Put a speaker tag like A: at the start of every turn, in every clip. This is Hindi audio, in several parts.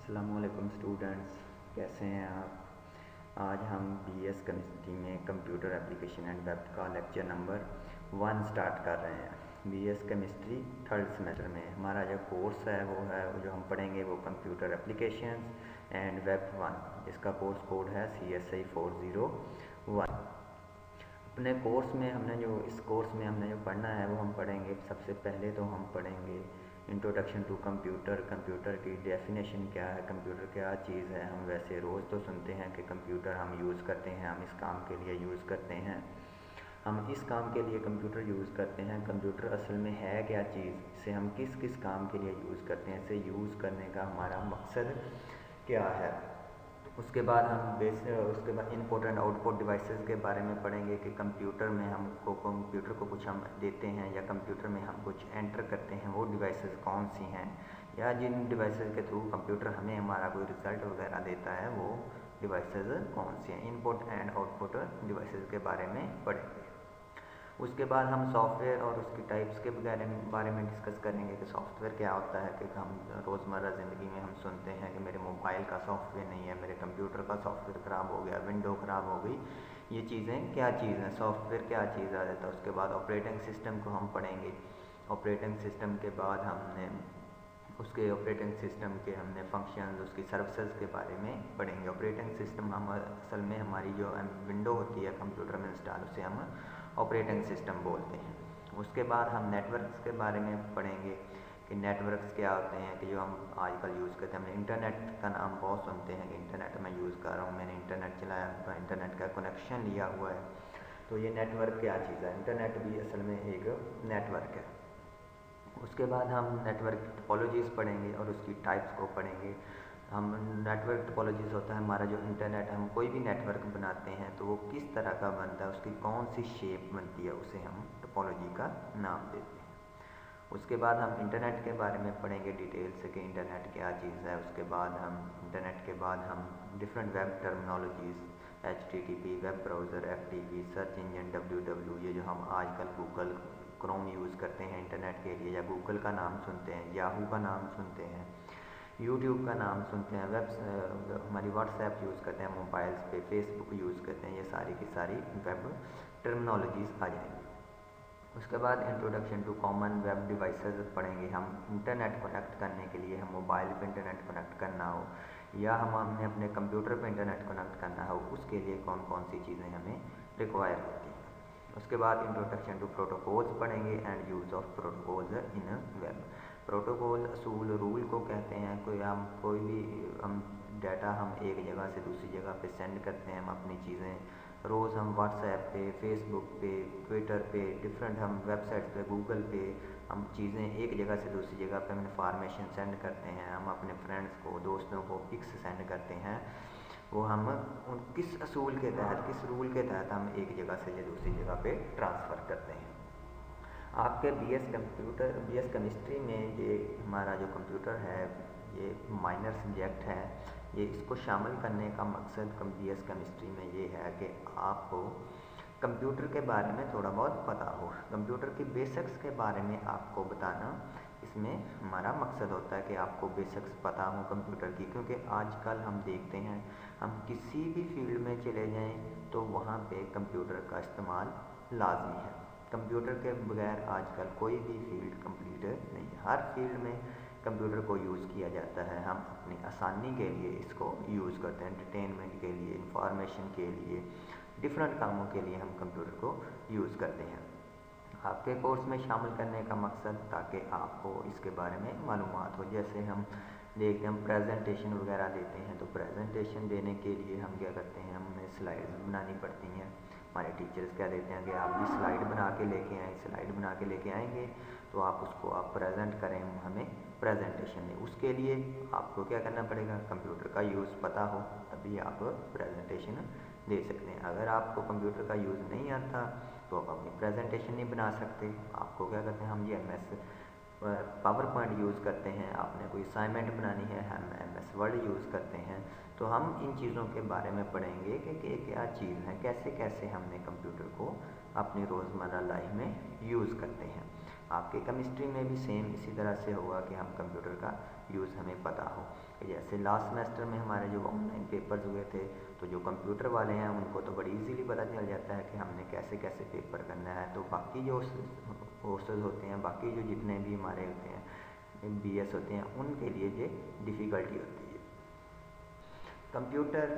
A: अस्सलामुअलैकुम स्टूडेंट्स, कैसे हैं आप। आज हम बीएस केमिस्ट्री में कंप्यूटर एप्लीकेशन एंड वेब का लेक्चर नंबर 1 स्टार्ट कर रहे हैं। बीएस केमिस्ट्री थर्ड सेमेस्टर में हमारा जो कोर्स है वो जो हम पढ़ेंगे वो कंप्यूटर एप्लीकेशंस एंड वेब 1। इसका कोर्स कोड है CSI 401। अपने कोर्स में इस कोर्स में हमने जो पढ़ना है वो हम पढ़ेंगे। सबसे पहले तो हम पढ़ेंगे इंट्रोडक्शन टू कंप्यूटर, कंप्यूटर की डेफिनेशन क्या है, कंप्यूटर क्या चीज़ है। हम वैसे रोज़ तो सुनते हैं कि कंप्यूटर हम यूज़ करते हैं, हम इस काम के लिए यूज़ करते हैं, हम इस काम के लिए कंप्यूटर यूज़ करते हैं। कंप्यूटर असल में है क्या चीज़, इसे हम किस किस काम के लिए यूज़ करते हैं, इसे यूज़ करने का हमारा मकसद क्या है। उसके बाद इनपुट एंड आउटपुट डिवाइसेस के बारे में पढ़ेंगे कि कंप्यूटर को कुछ हम देते हैं या कंप्यूटर में हम कुछ एंटर करते हैं, वो डिवाइसेस कौन सी हैं, या जिन डिवाइसेस के थ्रू कंप्यूटर हमें हमारा कोई रिज़ल्ट वगैरह देता है वो डिवाइसेस कौन सी हैं। इनपुट एंड आउटपुट डिवाइसेस के बारे में पढ़ेंगे। उसके बाद हम सॉफ्टवेयर और उसकी टाइप्स के बारे में डिस्कस करेंगे कि सॉफ्टवेयर क्या होता है। कि हम रोज़मर्रा ज़िंदगी में हम सुनते हैं कि मेरे मोबाइल का सॉफ्टवेयर नहीं है, मेरे कंप्यूटर का सॉफ्टवेयर ख़राब हो गया, विंडो ख़राब हो गई। ये चीज़ें क्या चीज़ हैं, सॉफ्टवेयर क्या चीज़ आ जाता है। उसके बाद ऑपरेटिंग सिस्टम को हम पढ़ेंगे। ऑपरेटिंग सिस्टम के बाद ऑपरेटिंग सिस्टम के फंक्शन, उसकी सर्विसेज के बारे में पढ़ेंगे। ऑपरेटिंग सिस्टम हम असल में हमारी जो विंडो होती है कंप्यूटर में इंस्टॉल, उसे हम ऑपरेटिंग सिस्टम बोलते हैं। उसके बाद हम नेटवर्क्स के बारे में पढ़ेंगे कि नेटवर्क्स क्या होते हैं, कि जो हम आजकल यूज़ करते हैं। हमने इंटरनेट का नाम बहुत सुनते हैं कि इंटरनेट मैं यूज़ कर रहा हूँ, मैंने इंटरनेट चलाया, तो इंटरनेट का कनेक्शन लिया हुआ है। तो ये नेटवर्क क्या चीज़ है, इंटरनेट भी असल में एक नेटवर्क है। उसके बाद हम नेटवर्क टोपोलॉजीज़ पढ़ेंगे और उसकी टाइप्स को पढ़ेंगे। हम नेटवर्क टोपोलॉजीज़ होता है हमारा जो इंटरनेट, हम कोई भी नेटवर्क बनाते हैं तो वो किस तरह का बनता है, उसकी कौन सी शेप बनती है, उसे हम टोपोलॉजी का नाम देते हैं। उसके बाद हम इंटरनेट के बारे में पढ़ेंगे डिटेल से कि इंटरनेट क्या चीज़ है। उसके बाद इंटरनेट के बाद हम different web terminologies, HTTP, web browser, FTP, search engine, www, ये जो हम आजकल गूगल क्रोम यूज़ करते हैं इंटरनेट के लिए, या गूगल का नाम सुनते हैं, याहू का नाम सुनते हैं, यूट्यूब का नाम सुनते हैं, हमारी व्हाट्सएप यूज़ करते हैं मोबाइल्स पे, फेसबुक यूज़ करते हैं, ये सारी की सारी वेब टर्मिनोलॉजीज़ आ जाएंगी। उसके बाद introduction to common web devices पढ़ेंगे। हम इंटरनेट कनेक्ट करने के लिए, हम मोबाइल पे इंटरनेट कनेक्ट करना हो या हमने अपने कंप्यूटर पे इंटरनेट कनेक्ट करना हो, उसके लिए कौन कौन सी चीज़ें हमें रिक्वायर होती हैं। उसके बाद इंट्रोडक्शन टू प्रोटोकॉल्स पढ़ेंगे and use of protocols in web. Protocol असूल रूल को कहते हैं। कोई भी डाटा हम एक जगह से दूसरी जगह पे सेंड करते हैं, हम अपनी चीज़ें रोज़ हम व्हाट्सएप पे, फेसबुक पे, ट्विटर पे, डिफरेंट हम वेबसाइट्स पे, गूगल पे हम चीज़ें एक जगह से दूसरी जगह पे हम इन्फॉर्मेशन सेंड करते हैं। हम अपने फ्रेंड्स को, दोस्तों को पिक्स सेंड करते हैं। वो हम किस असूल के तहत, किस रूल के तहत हम एक जगह से दूसरी जगह पे ट्रांसफ़र करते हैं। आपके बीएस केमिस्ट्री में ये हमारा जो कंप्यूटर है ये माइनर सब्जेक्ट है। ये इसको शामिल करने का मकसद बीएस केमिस्ट्री में ये है कि आपको कंप्यूटर के बारे में थोड़ा बहुत पता हो, कंप्यूटर की बेसिक्स के बारे में आपको बताना इसमें हमारा मकसद होता है कि आपको बेसिक्स पता हो कंप्यूटर की। क्योंकि आजकल हम देखते हैं, हम किसी भी फील्ड में चले जाएं तो वहाँ पे कंप्यूटर का इस्तेमाल लाजमी है। कंप्यूटर के बगैर आजकल कोई भी फील्ड कंप्लीट नहीं है। हर फील्ड में कंप्यूटर को यूज़ किया जाता है। हम अपनी आसानी के लिए इसको यूज़ करते हैं, एंटरटेनमेंट के लिए, इंफॉर्मेशन के लिए, डिफरेंट कामों के लिए हम कंप्यूटर को यूज़ करते हैं। आपके कोर्स में शामिल करने का मकसद ताकि आपको इसके बारे में मालूमात हो। जैसे हम देखते हैं, हम प्रेजेंटेशन वगैरह देते हैं, तो प्रेजेंटेशन देने के लिए हम क्या करते हैं, हमें स्लाइड्स बनानी पड़ती हैं। हमारे टीचर्स क्या देते हैं कि आप भी स्लाइड बना के लेके आएँ, स्लाइड बना के लेके आएंगे तो उसको आप प्रेजेंट करें, हमें प्रेजेंटेशन दें। उसके लिए आपको क्या करना पड़ेगा, कंप्यूटर का यूज़ पता हो, तभी आप प्रेजेंटेशन दे सकते हैं। अगर आपको कंप्यूटर का यूज़ नहीं आता तो आप अपनी प्रेजेंटेशन नहीं बना सकते। आपको क्या करते हैं, हम ये MS पावर पॉइंट यूज़ करते हैं। आपने कोई असाइनमेंट बनानी है, हम MS वर्ड यूज़ करते हैं। तो हम इन चीज़ों के बारे में पढ़ेंगे कि क्या चीज़ है, कैसे कैसे हमने कंप्यूटर को अपनी रोज़मर्रा लाइफ में यूज़ करते हैं। आपके केमिस्ट्री में भी सेम इसी तरह से होगा कि हम कंप्यूटर का यूज़ हमें पता हो। जैसे लास्ट सेमेस्टर में हमारे जो ऑनलाइन पेपर्स हुए थे, तो जो कंप्यूटर वाले हैं उनको तो बड़ी इजीली पता चल जाता है कि हमने कैसे कैसे पेपर करना है। तो बाकी जो कोर्सेज होते हैं, बाकी जो जितने भी हमारे होते हैं BS होते हैं, उनके लिए ये डिफ़िकल्टी होती है। कंप्यूटर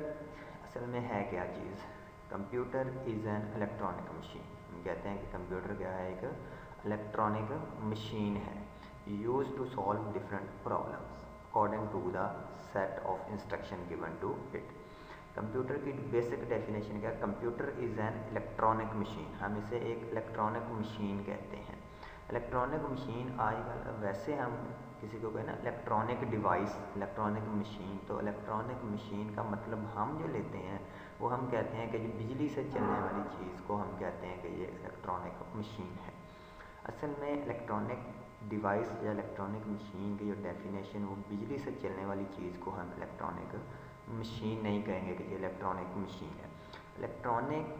A: असल में है क्या चीज़? Computer is an electronic machine. हम कहते हैं कि कंप्यूटर क्या है, एक इलेक्ट्रॉनिक मशीन है, use to solve different problems according to the set of instruction given to it. Computer की बेसिक डेफिनेशन क्या है? Computer is an electronic machine. हम इसे एक इलेक्ट्रॉनिक मशीन कहते हैं। इलेक्ट्रॉनिक मशीन आजकल वैसे हम किसी को कहें ना इलेक्ट्रॉनिक डिवाइस, इलेक्ट्रॉनिक मशीन, तो इलेक्ट्रॉनिक मशीन का मतलब हम जो लेते हैं वो हम कहते हैं कि जो बिजली से चलने वाली चीज़ को हम कहते हैं कि ये इलेक्ट्रॉनिक मशीन है। असल में इलेक्ट्रॉनिक डिवाइस या इलेक्ट्रॉनिक मशीन की जो डेफिनेशन, वो बिजली से चलने वाली चीज़ को हम इलेक्ट्रॉनिक मशीन नहीं कहेंगे कि ये इलेक्ट्रॉनिक मशीन है। इलेक्ट्रॉनिक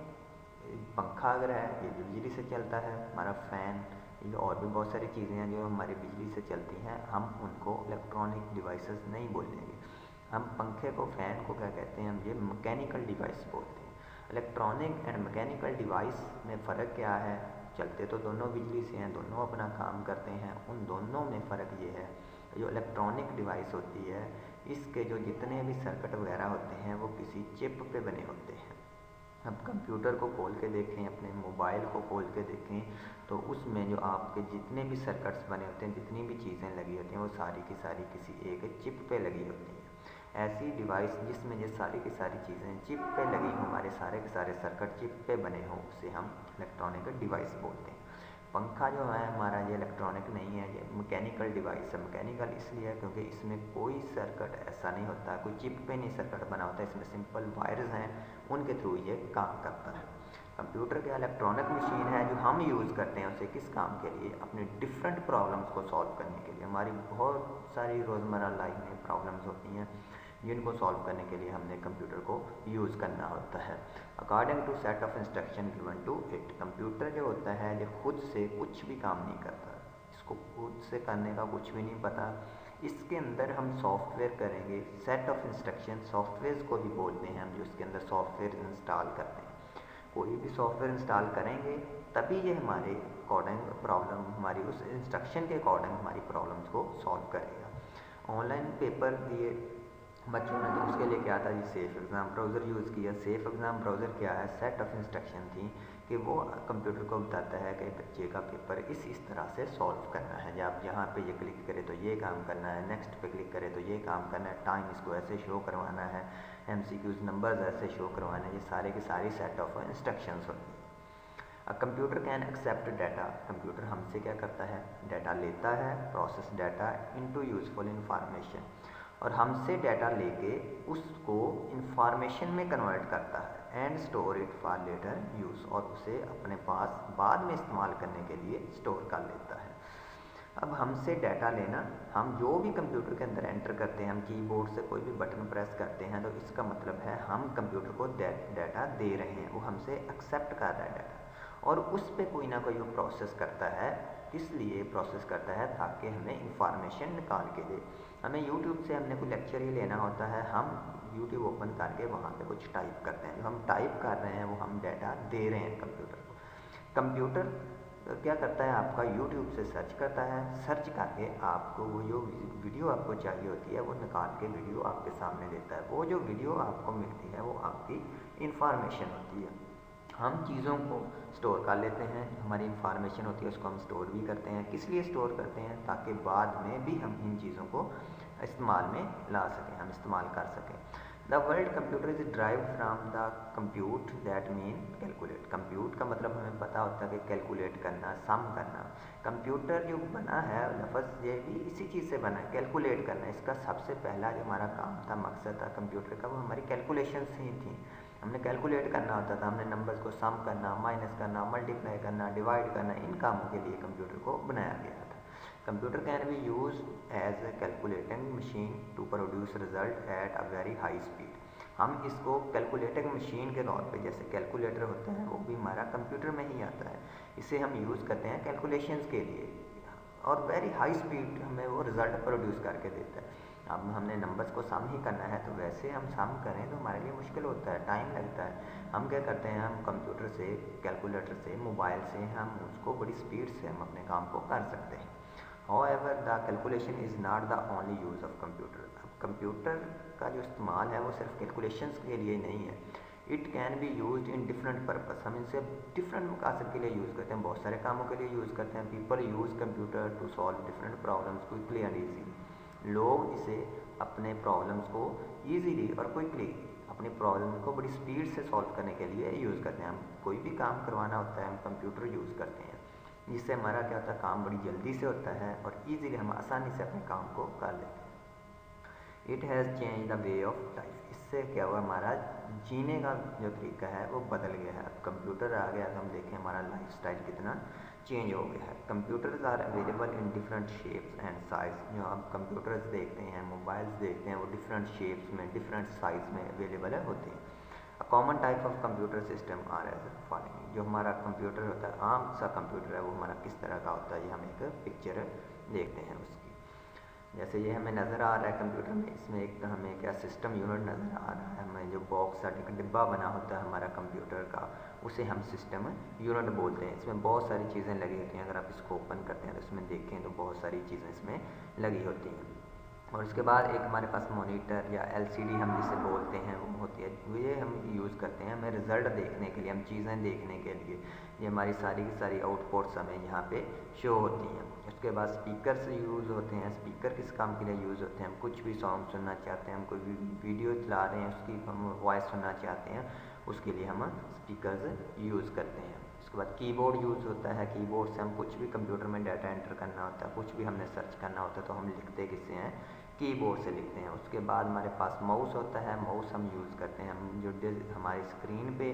A: पंखा अगर है, ये जो बिजली से चलता है, हमारा फ़ैन, ये और भी बहुत सारी चीज़ें हैं जो हमारी बिजली से चलती हैं, हम उनको इलेक्ट्रॉनिक डिवाइसेस नहीं बोलेंगे। हम पंखे को, फ़ैन को क्या कहते हैं? हम ये मैकेनिकल डिवाइस बोलते हैं। इलेक्ट्रॉनिक एंड मैकेनिकल डिवाइस में फ़र्क क्या है? चलते तो दोनों बिजली से हैं, दोनों अपना काम करते हैं। उन दोनों में फ़र्क ये है, जो इलेक्ट्रॉनिक डिवाइस होती है, इसके जो जितने भी सर्किट वगैरह होते हैं वो किसी चिप पे बने होते हैं। अब कंप्यूटर को खोल के देखें, अपने मोबाइल को खोल के देखें, तो उसमें जो आपके जितने भी सर्किट्स बने होते हैं, जितनी भी चीज़ें लगी होती हैं, वो सारी की सारी किसी एक चिप पे लगी होती हैं। ऐसी डिवाइस जिसमें ये सारी की सारी चीज़ें चिप पे लगी हों, हमारे सारे के सारे सर्किट चिप पे बने हों, उसे हम इलेक्ट्रॉनिक डिवाइस बोलते हैं। पंखा जो है हमारा, ये इलेक्ट्रॉनिक नहीं है, ये मैकेनिकल डिवाइस है। मैकेनिकल इसलिए है क्योंकि इसमें कोई सर्किट ऐसा नहीं होता, कोई चिप पे नहीं सर्किट बना होता है, इसमें सिंपल वायर्स हैं, उनके थ्रू ये काम करता है। कंप्यूटर क्या इलेक्ट्रॉनिक मशीन है जो हम यूज़ करते हैं उसे किस काम के लिए? अपने डिफरेंट प्रॉब्लम्स को सॉल्व करने के लिए। हमारी बहुत सारी रोज़मर्रा लाइफ में प्रॉब्लम्स होती हैं जिनको सॉल्व करने के लिए हमने कंप्यूटर को यूज़ करना होता है। According to set of instruction given to it. Computer जो होता है ये खुद से कुछ भी काम नहीं करता, इसको खुद से करने का कुछ भी नहीं पता। इसके अंदर हम सॉफ्टवेयर करेंगे, सेट ऑफ इंस्ट्रक्शन सॉफ्टवेयर को ही बोलते हैं हम, जो इसके अंदर सॉफ्टवेयर इंस्टॉल करते हैं। कोई भी सॉफ्टवेयर इंस्टॉल करेंगे तभी ये हमारे अकॉर्डिंग प्रॉब्लम, हमारी उस इंस्ट्रक्शन के अकॉर्डिंग हमारी प्रॉब्लम्स को सॉल्व करेगा। ऑनलाइन पेपर दिए बच्चों ने, तो उसके लिए क्या था जी? सेफ एग्ज़ाम ब्राउज़र यूज़ किया। सेफ एग्ज़ाम ब्राउज़र क्या है? सेट ऑफ इंस्ट्रक्शन थी कि वो कंप्यूटर को बताता है कि बच्चे का पेपर इस तरह से सॉल्व करना है। जब आप यहाँ पे ये क्लिक करें तो ये काम करना है, नेक्स्ट पे क्लिक करें तो ये काम करना है, टाइम इसको ऐसे शो करवाना है, MCQs नंबर्स ऐसे शो करवाना है। ये सारे की सारी सेट ऑफ इंस्ट्रक्शंस होती है। Computer can accept data. Computer हमसे क्या करता है? डाटा लेता है, process data into useful information, और हमसे डाटा लेके उसको इंफॉर्मेशन में कन्वर्ट करता है and store it for later use, और उसे अपने पास बाद में इस्तेमाल करने के लिए स्टोर कर लेता है। अब हमसे डाटा लेना, हम जो भी कंप्यूटर के अंदर एंटर करते हैं, हम कीबोर्ड से कोई भी बटन प्रेस करते हैं, तो इसका मतलब है हम कंप्यूटर को डाटा दे रहे हैं, वो हमसे एक्सेप्ट कर रहा है डाटा, और उस पर कोई ना कोई वो प्रोसेस करता है। किस लिए प्रोसेस करता है? ताकि हमें इंफॉर्मेशन निकाल के दे। हमें यूट्यूब से हमने कोई लेक्चर ही लेना होता है, हम यूट्यूब ओपन करके वहाँ पे कुछ टाइप करते हैं, जो हम टाइप कर रहे हैं वो हम डाटा दे रहे हैं कंप्यूटर को। कंप्यूटर क्या करता है? आपका यूट्यूब से सर्च करता है, सर्च करके आपको वो जो वीडियो आपको चाहिए होती है वो निकाल के वीडियो आपके सामने देता है। वो जो वीडियो आपको मिलती है वो आपकी इंफॉर्मेशन होती है। हम चीज़ों को स्टोर कर लेते हैं, हमारी इंफॉर्मेशन होती है उसको हम स्टोर भी करते हैं। किस लिए स्टोर करते हैं? ताकि बाद में भी हम इन चीज़ों को इस्तेमाल में ला सकें, हम इस्तेमाल कर सकें। The world computer is drive from the compute that mean calculate. Compute का मतलब हमें पता होता है कि कैलकुलेट करना, सम करना। कंप्यूटर जो बना है, लफ्ज़ ये भी इसी चीज़ से बना है, कैलकुलेट करना। इसका सबसे पहला जो हमारा काम था, मकसद था कंप्यूटर का, वो हमारी कैलकुलेशंस ही थी। हमने कैलकुलेट करना होता था, हमने नंबर्स को सम करना, माइनस करना, मल्टीप्लाई करना, डिवाइड करना, इन कामों के लिए कंप्यूटर को बनाया गया था। Computer can be use as a calculating machine to produce result at a very high speed. हम इसको कैलकुलेटिंग मशीन के तौर पे, जैसे कैलकुलेटर होता है वो भी हमारा कंप्यूटर में ही आता है, इसे हम यूज़ करते हैं कैलकुलेशंस के लिए और वेरी हाई स्पीड हमें वो रिज़ल्ट प्रोड्यूस करके देता है। अब हमने नंबर्स को सम ही करना है तो वैसे हम सम करें तो हमारे लिए मुश्किल होता है, टाइम लगता है। हम क्या करते हैं, हम कंप्यूटर से, कैलकुलेटर से, मोबाइल से हम उसको बड़ी स्पीड से हम अपने काम को कर सकते हैं। However, the calculation is not the only use of computer. अब कंप्यूटर का जो इस्तेमाल है वो सिर्फ कैलकुलेशंस के लिए नहीं है। It can be use in different purpose, हम इनसे डिफरेंट मकासद के लिए यूज़ करते हैं, बहुत सारे कामों के लिए यूज़ करते हैं। People use computer to solve different problems quickly and easily. लोग इसे अपने प्रॉब्लम्स को ईजीली और क्विकली, अपनी प्रॉब्लम को बड़ी स्पीड से सॉल्व करने के लिए यूज़ करते हैं। हम कोई भी काम करवाना होता है हम कंप्यूटर यूज़ करते हैं, जिससे हमारा क्या होता है, काम बड़ी जल्दी से होता है और ईजीली हम आसानी से अपने काम को कर लेते हैं। It has change the way of life, इससे क्या हुआ, हमारा जीने का जो तरीका है वो बदल गया है। अब कंप्यूटर आ गया तो हम देखें हमारा लाइफ स्टाइल कितना चेंज हो गया है। Computers are available in different shapes and size, जो हम कंप्यूटर्स देखते हैं, मोबाइल्स देखते हैं, वो डिफरेंट शेप्स में, डिफरेंट साइज में अवेलेबल होते हैं। A common type of computer system are as following, जो हमारा कंप्यूटर होता है, आम सा कंप्यूटर है, वो हमारा किस तरह का होता है, ये हम एक पिक्चर देखते हैं उसकी। जैसे ये हमें नज़र आ रहा है कंप्यूटर में, इसमें एक हमें क्या सिस्टम यूनिट नज़र आ रहा है, हमें जो बॉक्स एक डिब्बा बना होता है हमारा कंप्यूटर का, उसे हम सिस्टम यूनिट बोलते हैं। इसमें बहुत सारी चीज़ें लगी होती हैं, अगर आप इसको ओपन करते हैं तो इसमें देखें तो बहुत सारी चीज़ें इसमें लगी होती हैं। और उसके बाद एक हमारे पास मॉनिटर या एलसीडी हम जिसे बोलते हैं वो होती है, ये हम यूज़ करते हैं हमें रिज़ल्ट देखने के लिए, हम चीज़ें देखने के लिए। ये हमारी सारी की सारी आउटपुट्स हमें यहाँ पे शो होती हैं। उसके बाद स्पीकर से यूज़ होते हैं, स्पीकर किस काम के लिए यूज़ होते हैं, हम कुछ भी सॉन्ग सुनना चाहते हैं, हम कोई भी वीडियो चला रहे हैं उसकी हम वॉइस सुनना चाहते हैं, उसके लिए हम स्पीकर्स यूज़ करते हैं। उसके बाद कीबोर्ड यूज़ होता है, कीबोर्ड से हम कुछ भी कंप्यूटर में डाटा एंटर करना होता है, कुछ भी हमने सर्च करना होता है तो हम लिखते किससे हैं, कीबोर्ड से लिखते हैं। उसके बाद हमारे पास माउस होता है, माउस हम यूज़ करते हैं, हम जो हमारी स्क्रीन पे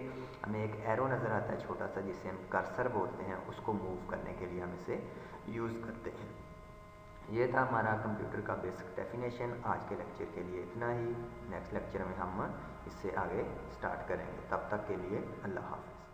A: हमें एक एरो नज़र आता है छोटा सा जिसे हम कर्सर बोलते हैं, उसको मूव करने के लिए हम इसे यूज़ करते हैं। ये था हमारा कंप्यूटर का बेसिक डेफिनेशन। आज के लेक्चर के लिए इतना ही, नेक्स्ट लेक्चर में हम इससे आगे स्टार्ट करेंगे। तब तक के लिए अल्लाह हाफ़िज़।